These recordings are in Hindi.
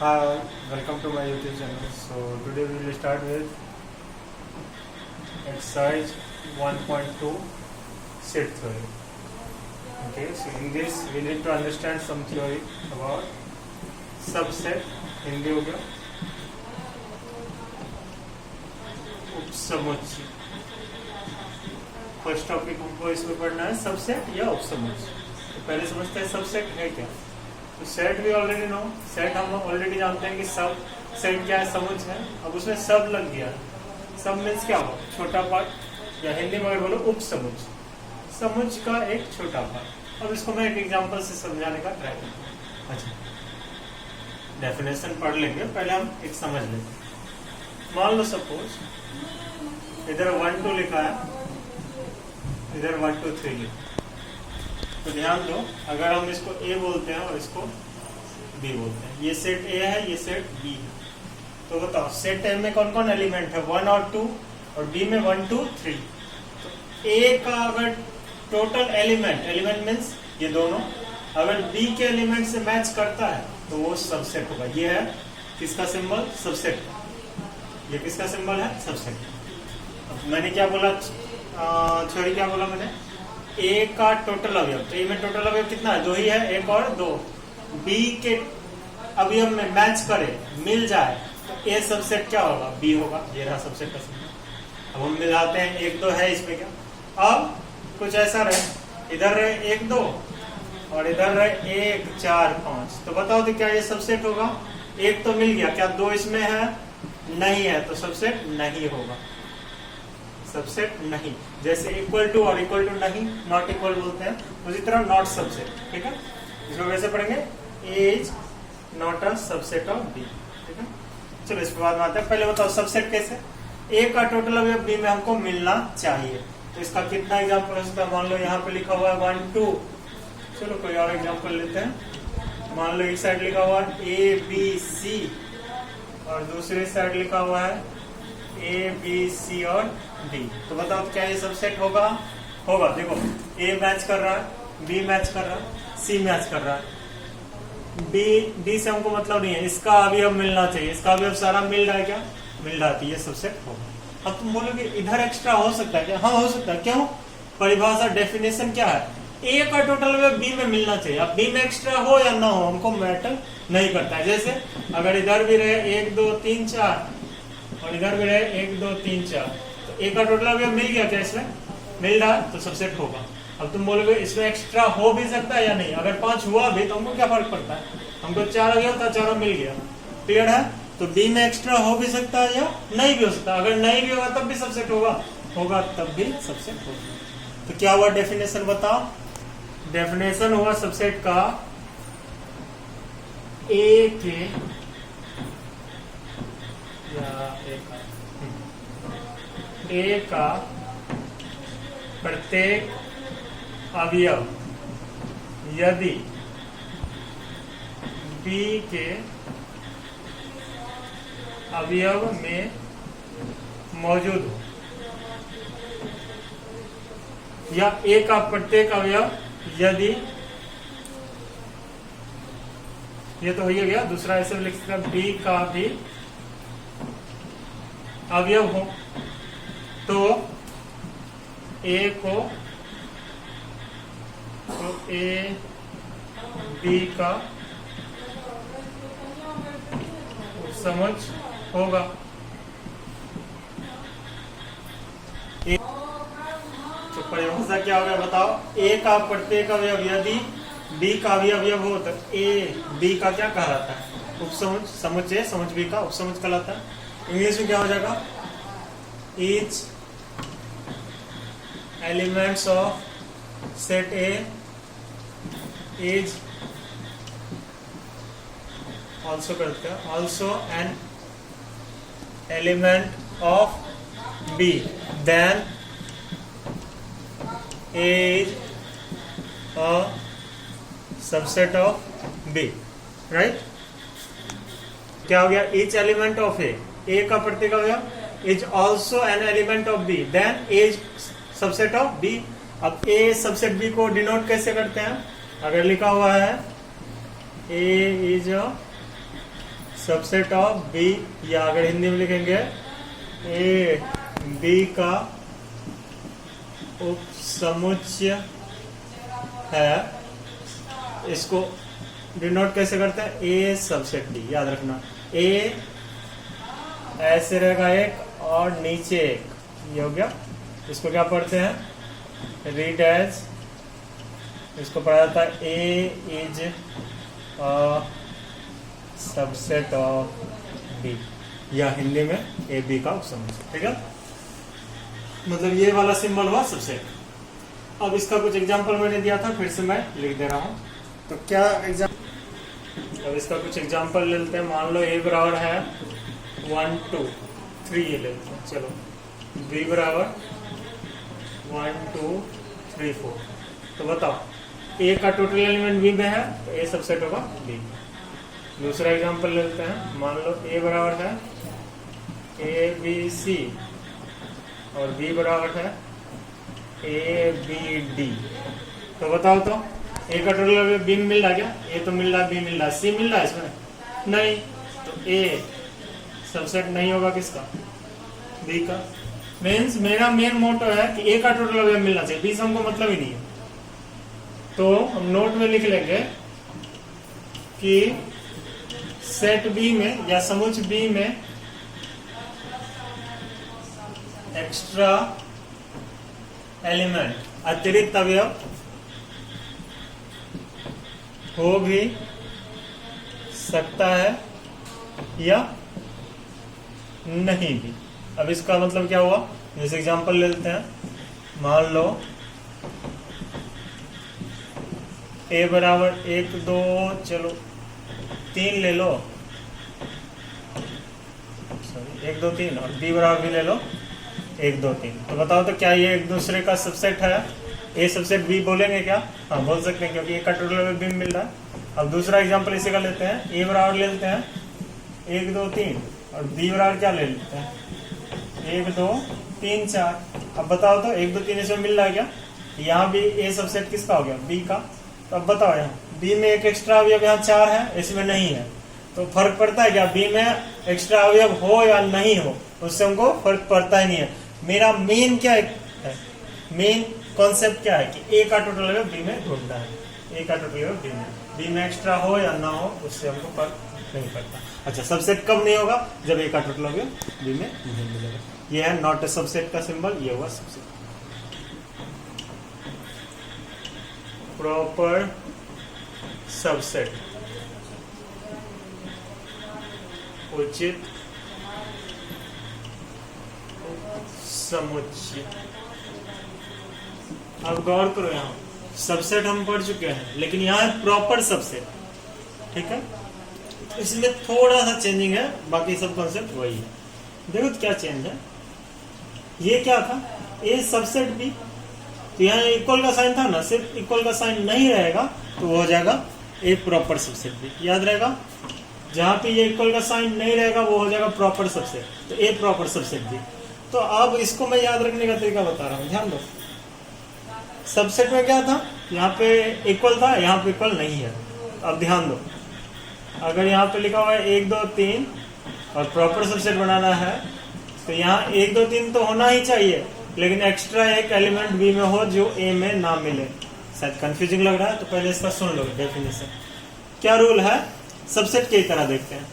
Hi, welcome to my YouTube channel. So today we will start with exercise 1.2 set theory. Okay, so in this we need to understand some theory about subset. Hindi हो गया उपसमुच्चय. फर्स्ट टॉपिक हमको इसमें पढ़ना है सबसेट या उपसमुच्चय. तो पहले समझते हैं सबसेट है क्या. तो सेट भी ऑलरेडी नो. सेट हम ऑलरेडी जानते हैं कि सब सेट क्या है, समुच्चय है. अब उसमें सब लग गया. सब मीन्स क्या हो, छोटा पार्ट, या हिंदी में अगर बोलो उपसमुच्चय, समुच्चय का एक छोटा पार्ट. अब इसको मैं एक एग्जांपल से समझाने का ट्राई करता हूँ. अच्छा, डेफिनेशन पढ़ लेंगे, पहले हम एक समझ लेते हैं. मान लो सपोज इधर 1 2 लिखा है, इधर 1 2 3 लिखा. तो ध्यान दो, अगर हम इसको ए बोलते हैं और इसको बी बोलते हैं, ये सेट ए है, ये सेट बी है. तो बताओ सेट ए में कौन कौन एलिमेंट है, 1 और 2, और बी में 1 2 3. तो ए का अगर टोटल एलिमेंट मीन्स ये दोनों, अगर बी के एलिमेंट से मैच करता है तो वो सबसेट होगा. ये है किसका सिंबल, सबसेट. ये किसका सिंबल है, सबसेट. मैंने क्या बोला, थ्योरी क्या बोला मैंने, ए का टोटल अवयव. तो ए में टोटल अवयव कितना है, 2 ही है, 1 और 2. बी के अवयव में मैच करे, मिल जाए, तो ए सबसेट क्या होगा, बी होगा. ये रहा सबसेट का सिंबल. अब हम मिलाते हैं, 1 2 है इसमें क्या. अब कुछ ऐसा रहे, इधर रहे 1 2 और इधर रहे 1 4 5. तो बताओ तो क्या ये सबसेट होगा. 1 तो मिल गया, क्या 2 इसमें है, नहीं है, तो सबसेट नहीं होगा. सबसेट नहीं. जैसे इक्वल टू और इक्वल टू नहीं, नॉट इक्वल बोलते हैं, उसी तरह नॉट सबसेट. ठीक है, इसको कैसे पढ़ेंगे, A is not a subset of B. ठीक है, चलो इसके बाद में आते हैं. पहले बताओ सबसेट कैसे. ए का टोटल अवयव बी में हमको मिलना चाहिए. तो इसका कितना एग्जाम्पल हो सकता है. मान लो यहाँ पे लिखा हुआ है 1 2. चलो कोई और एग्जाम्पल लेते हैं. मान लो एक साइड लिखा हुआ है ए बी सी और दूसरी साइड लिखा हुआ है ए बी सी और डी. तो बताओ तो क्या ये सबसेट होगा. होगा. देखो ए मैच कर रहा है, बी मैच कर रहा है, सी मैच कर रहा है. डी से हमको मतलब नहीं है, इसका अवयव मिलना चाहिए. इसका अवयव सारा मिल रहा है, क्या मिल रहा है, ये सबसेट होगा. अब तुम बोलोगे इधर एक्स्ट्रा हो सकता है क्या. हाँ हो सकता है. क्यों, परिभाषा डेफिनेशन क्या है, ए का टोटल अवयव बी में मिलना चाहिए. अब बी में एक्स्ट्रा हो या ना हो हमको मैटर नहीं करता है. जैसे अगर इधर भी रहे 1 2 3 4 और इधर भी रहे 1 2 3 4, तो ए का टोटल अवयव मिल गया क्या, इसमें मिल रहा है, तो सबसेट होगा. अब तुम बोलोगे इसमें एक्स्ट्रा हो भी सकता है या नहीं. अगर 5 हुआ भी तो हमको क्या फर्क पड़ता है, हमको 4 अवयव था, चारों मिल गया. क्लियर है. तो बी में एक्स्ट्रा हो भी सकता है या नहीं भी हो सकता है. अगर नहीं भी होगा तब भी सबसेट होगा, होगा तब भी सबसेट होगा. तो क्या हुआ डेफिनेशन बताओ. डेफिनेशन हुआ सबसेट का ए के ए का प्रत्येक अवयव यदि बी के अवयव में मौजूद हो, या ए का प्रत्येक अवयव यदि, ये तो हो ही गया. दूसरा ऐसे लिख सकते हैं, बी का भी अवयव हो तो ए को, तो ए बी का उपसमुच्चय होगा. तो परिभाषा क्या हो गया बताओ. ए का प्रत्येक अवयव यदि बी का भी अवयव हो तो ए बी का क्या कहलाता है, उपसमुच्चय. समुच्चय समुच्चय बी का उपसमुच्चय कहलाता है. इंग्लिश में क्या हो जाएगा, each elements of set A is also करते हैं, also an element of B, then A is a subset of B. Right. क्या हो गया, ईच एलिमेंट ऑफ ए का प्रत्येक अवयव is also an element of B, then A is subset of B. अब ए सबसेट बी को डिनोट कैसे करते हैं, अगर लिखा हुआ है A is a subset of B, या अगर हिंदी में लिखेंगे ए बी का उपसमुच्चय है। इसको डिनोट कैसे करते हैं? ए सबसेट डी, याद रखना। ए ऐसे रहेगा एक और नीचे एक, ये हो गया। इसको क्या पढ़ते हैं? रीड एज, इसको पढ़ा जाता है A is subset of B, या हिंदी में ए बी का उपसमुच्चय। ठीक है, मतलब ये वाला सिंबल हुआ सबसेट। अब इसका कुछ एग्जांपल मैंने दिया था, फिर से मैं लिख दे रहा हूं। तो क्या एग्जांपल, अब इसका कुछ एग्जांपल ले लेते हैं। मान लो ए बराबर है 1 2 3, ये ले लेते हैं। चलो बी बराबर 1 2 3 4। तो बताओ ए का टोटल एलिमेंट बी में है, तो ए सबसेट होगा बी। दूसरा एग्जांपल ले लेते हैं। मान लो ए बराबर है ए बी सी और बी बराबर है ए बी डी। तो बताओ तो ए का टोटल बी में मिल रहा क्या? ए तो मिल रहा, बी मिल रहा, सी मिल रहा है इसमें नहीं, तो ए सबसेट नहीं होगा किसका? बी का। मीन्स मेरा मेन मोटो है कि ए का टोटल मिलना चाहिए, बी से हमको मतलब ही नहीं है। तो हम नोट में लिख लेंगे कि सेट बी में या समुच्चय बी में एक्स्ट्रा एलिमेंट, अतिरिक्त अवयव हो भी सकता है या नहीं भी। अब इसका मतलब क्या हुआ? जैसे एग्जांपल ले लेते हैं। मान लो ए बराबर 1 2 चलो 3 ले लो, सॉरी 1 2 3, और बी बराबर भी ले लो 1 2 3। तो बताओ तो क्या ये एक दूसरे का सबसेट है? ए सबसेट बी बोलेंगे क्या? हाँ बोल सकते हैं, क्योंकि ए का टोटल बी मिल रहा है। अब दूसरा एग्जांपल इसी का लेते हैं। ए बराबर ले लेते हैं 1 2 3, और बी बराबर क्या ले लेते हैं 1 2 3 4। अब बताओ तो 1 2 3 इसमें मिल रहा है क्या? यहाँ भी ए सबसेट किसका हो गया? बी का। तो अब बताओ यहाँ बी में एक एक्स्ट्रा अवयव यहाँ 4 है, इसमें नहीं है, तो फर्क पड़ता है क्या? बी में एक्स्ट्रा अवयव हो या नहीं हो, उससे हमको फर्क पड़ता ही नहीं है। मेरा मेन क्या है? मेन कॉन्सेप्ट क्या है कि ए का टोटल अवयव बी में ढूंढना है। ए का टोटल अवयव बी में एक्स्ट्रा हो या ना हो, उससे हमको फर्क नहीं पड़ता। अच्छा, सबसेट कब नहीं होगा? जब ए का टोटल अवयव बी में नहीं मिलेगा। ये है नॉट ए सबसेट का सिंबल, ये हुआ सबसेट। प्रॉपर सबसेट, उचित समुच्चय। अब गौर करो, यहाँ सबसेट हम पढ़ चुके हैं, लेकिन यहाँ है प्रॉपर सबसेट। ठीक है, इसमें थोड़ा सा चेंजिंग है, बाकी सब कॉन्सेप्ट वही है। देखो तो क्या चेंज है। ये क्या था? ए सबसेट बी, तो यहाँ इक्वल का साइन था ना, सिर्फ इक्वल का साइन नहीं रहेगा तो वो हो जाएगा ए प्रॉपर सबसेट बी। याद रहेगा, जहां पे ये इक्वल का साइन नहीं रहेगा वो हो जाएगा प्रॉपर सबसेट, तो ए प्रॉपर सबसेट बी। तो अब इसको मैं याद रखने का तरीका बता रहा हूँ, ध्यान दो। सबसेट में क्या था? यहाँ पे इक्वल था, यहाँ पे इक्वल नहीं है। अब ध्यान दो, अगर यहाँ पे लिखा हुआ है 1 2 3 और प्रॉपर सबसेट बनाना है, तो यहाँ 1 2 3 तो होना ही चाहिए, लेकिन एक्स्ट्रा एक एलिमेंट बी में हो जो ए में ना मिले। शायद कंफ्यूजिंग लग रहा है, तो पहले इसका सुन लो डेफिनेशन। क्या रूल है? सबसेट की तरह देखते हैं।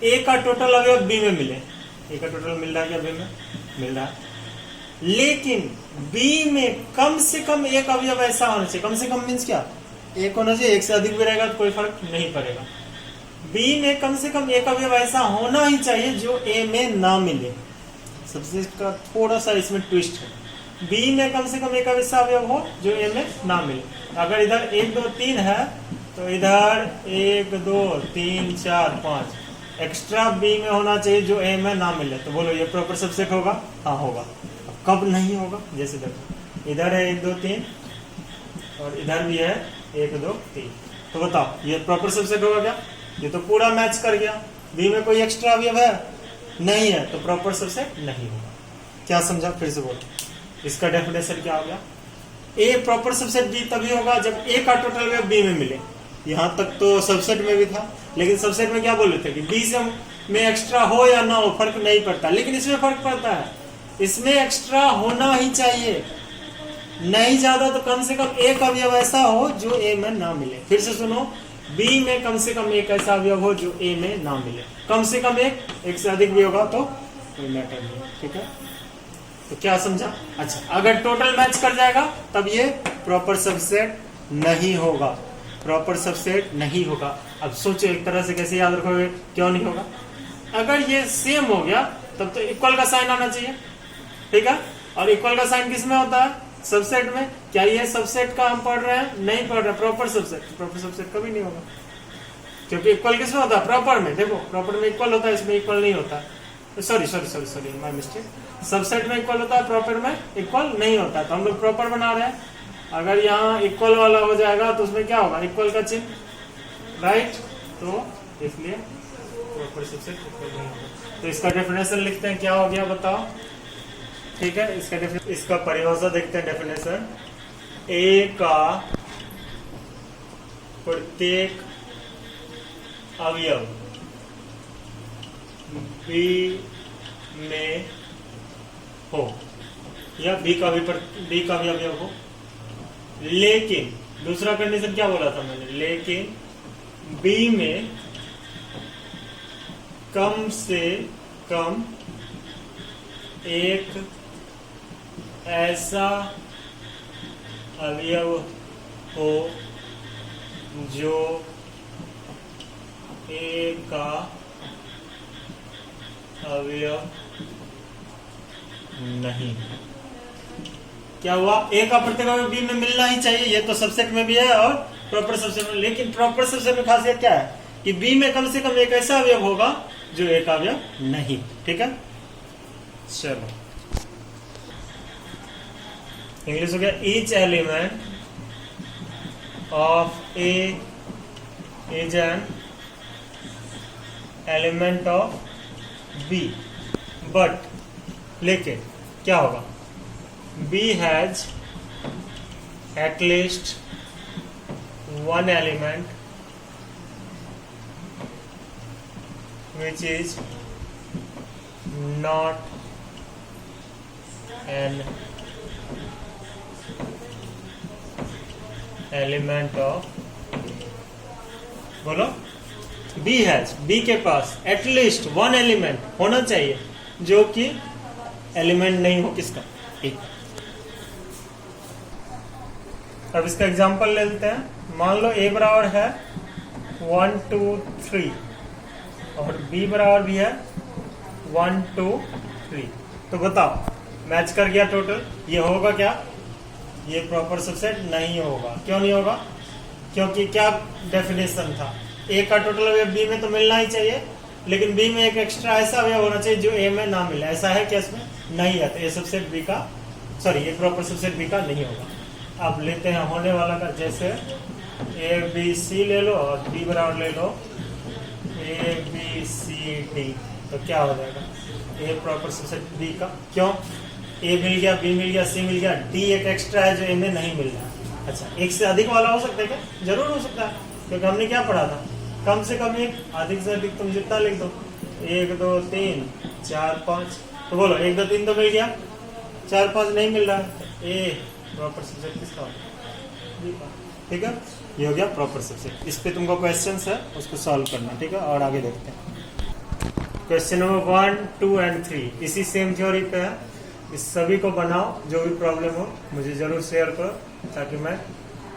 ए का टोटल अवयव बी में मिले, ए का टोटल मिल रहा है क्या? बी में मिल रहा है, लेकिन बी में कम से कम एक अवयव ऐसा होना चाहिए। कम से कम मीन्स क्या? एक होना चाहिए, एक से अधिक भी रहेगा तो कोई फर्क नहीं पड़ेगा। बी में कम से कम एक अवयव ऐसा होना ही चाहिए जो ए में ना मिले। सबसेट का थोड़ा सा इसमें ट्विस्ट है। बी में कम से कम एक ऐसा अवयव हो जो ए में ना मिले। अगर इधर 1 2 3 है, तो इधर 1 2 3 4 5 एक्स्ट्रा बी में होना चाहिए जो ए में ना मिले। तो बोलो ये प्रॉपर सबसेट होगा? हाँ होगा। कब नहीं होगा? जैसे देखो इधर है 1 2 3 और इधर भी है 1 2 3, तो बताओ ये प्रॉपर सबसेट होगा क्या? ये तो पूरा मैच कर गया। बी में कोई एक्स्ट्रा अवयव है? नहीं है, तो प्रॉपर सबसेट नहीं होगा। क्या समझा? फिर से बोलो, इसका डेफिनेशन क्या हो गया? ए प्रॉपर सबसेट बी तभी होगा जब ए का टोटल अवयव बी में मिले। यहाँ तक तो सबसेट में भी था, लेकिन सबसेट में क्या बोले थे कि बी से में एक्स्ट्रा हो या ना हो फर्क नहीं पड़ता, लेकिन इसमें फर्क पड़ता है। इसमें एक्स्ट्रा होना ही चाहिए, नहीं ज्यादा तो कम से कम एक अवयव ऐसा हो जो ए में ना मिले। फिर से सुनो, बी में कम से कम एक ऐसा अवयव हो जो ए में ना मिले, कम से कम एक से अधिक भी होगा तो कोई मैटर नहीं। ठीक है, तो क्या समझा? अच्छा, अगर टोटल मैच कर जाएगा तब ये प्रॉपर सबसेट नहीं होगा, प्रॉपर सबसेट नहीं होगा। अब सोचो एक तरह से कैसे याद रखोगे, क्यों नहीं होगा? अगर ये सेम हो गया तब तो इक्वल का साइन आना चाहिए। ठीक है, और इक्वल का साइन किस में होता है? सबसेट में। क्या ये सबसेट का हम पढ़ रहे हैं? नहीं पढ़ रहे, प्रॉपर सबसेट। प्रॉपर सबसेट कभी नहीं होगा, क्योंकि इक्वल किस में होता है? प्रॉपर में। देखो प्रॉपर में इक्वल होता है, इसमें इक्वल नहीं होता। Sorry my mistake. सबसेट में इक्वल होता है, प्रॉपर में इक्वल नहीं होता। तो हम लोग प्रॉपर बना रहे हैं। अगर यहाँ इक्वल वाला हो जाएगा तो उसमें क्या होगा? इक्वल का चिन्ह, राइट? तो इसलिए प्रॉपर सबसेट इक्वल नहीं होगा। तो इसका डेफिनेशन लिखते हैं, क्या हो गया बताओ? ठीक है, इसका परिभाषा देखते हैं। डेफिनेशन, ए का प्रत्येक अवयव बी में हो या बी का भी अवयव हो, लेकिन दूसरा कंडीशन क्या बोला था मैंने? लेकिन बी में कम से कम एक ऐसा अवयव हो जो ए का अवयव नहीं। क्या हुआ? ए का प्रत्येक अवयव बी में मिलना ही चाहिए, ये तो सबसेट में भी है और प्रॉपर सबसेट में। लेकिन प्रॉपर सबसेट में खासियत क्या है कि बी में कम से कम एक ऐसा अवयव होगा जो ए का अवयव नहीं। ठीक है, चलो इंग्लिश हो गया। Each element of A is an element of B, but लेकिन क्या होगा? B has at least one element which is not an element of, बोलो, बी हैज, बी के पास एटलीस्ट वन एलिमेंट होना चाहिए जो कि एलिमेंट नहीं हो किसका? ए। अब इसका एग्जांपल ले लेते हैं। मान लो ए बराबर है 1 2 3 और बी बराबर भी है 1 2 3। तो बताओ मैच कर गया टोटल, ये होगा क्या? ये प्रॉपर सबसेट नहीं होगा। क्यों नहीं होगा? क्योंकि क्या डेफिनेशन था? ए का टोटल अवयव बी में तो मिलना ही चाहिए, लेकिन बी में एक एक्स्ट्रा ऐसा अवयव होना चाहिए जो ए में ना मिले। ऐसा है क्या? इसमें नहीं है, तो ए सबसेट बी का, सॉरी ये प्रॉपर सबसेट बी का नहीं होगा। अब लेते हैं होने वाला का, जैसे ए बी सी ले लो और बी बराबर ले लो ए बी सी डी, तो क्या हो जाएगा? ए प्रॉपर सबसेट बी का। क्यों? ए मिल गया, बी मिल गया, सी मिल गया, डी एक एक्स्ट्रा है जो ए में नहीं मिल रहा। अच्छा, एक से अधिक वाला हो सकता है क्या? जरूर हो सकता है, क्योंकि हमने क्या पढ़ा था? कम से कम एक, अधिक से अधिक तुम जितना लिख दो, 1 2 3 4 5। तो बोलो 1 2 3 तो मिल गया, 4 5 नहीं मिल रहा है। ए प्रॉपर सबसेट किसका होगा? ठीक है, ये हो गया प्रॉपर सबसेट। इस पे तुमको क्वेश्चंस है, उसको सॉल्व करना। ठीक है, और आगे देखते हैं। क्वेश्चन नंबर 1 2 एंड 3 इसी सेम थ्योरी पे है। इस सभी को बनाओ, जो भी प्रॉब्लम हो मुझे जरूर शेयर करो, ताकि मैं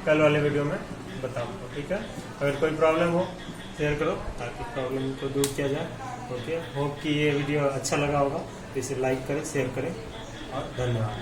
कल वाले वीडियो में बता पाऊँ। ठीक है, अगर कोई प्रॉब्लम हो शेयर करो ताकि प्रॉब्लम को दूर किया जाए। ओके, होप कि ये वीडियो अच्छा लगा होगा, तो इसे लाइक करें, शेयर करें और धन्यवाद।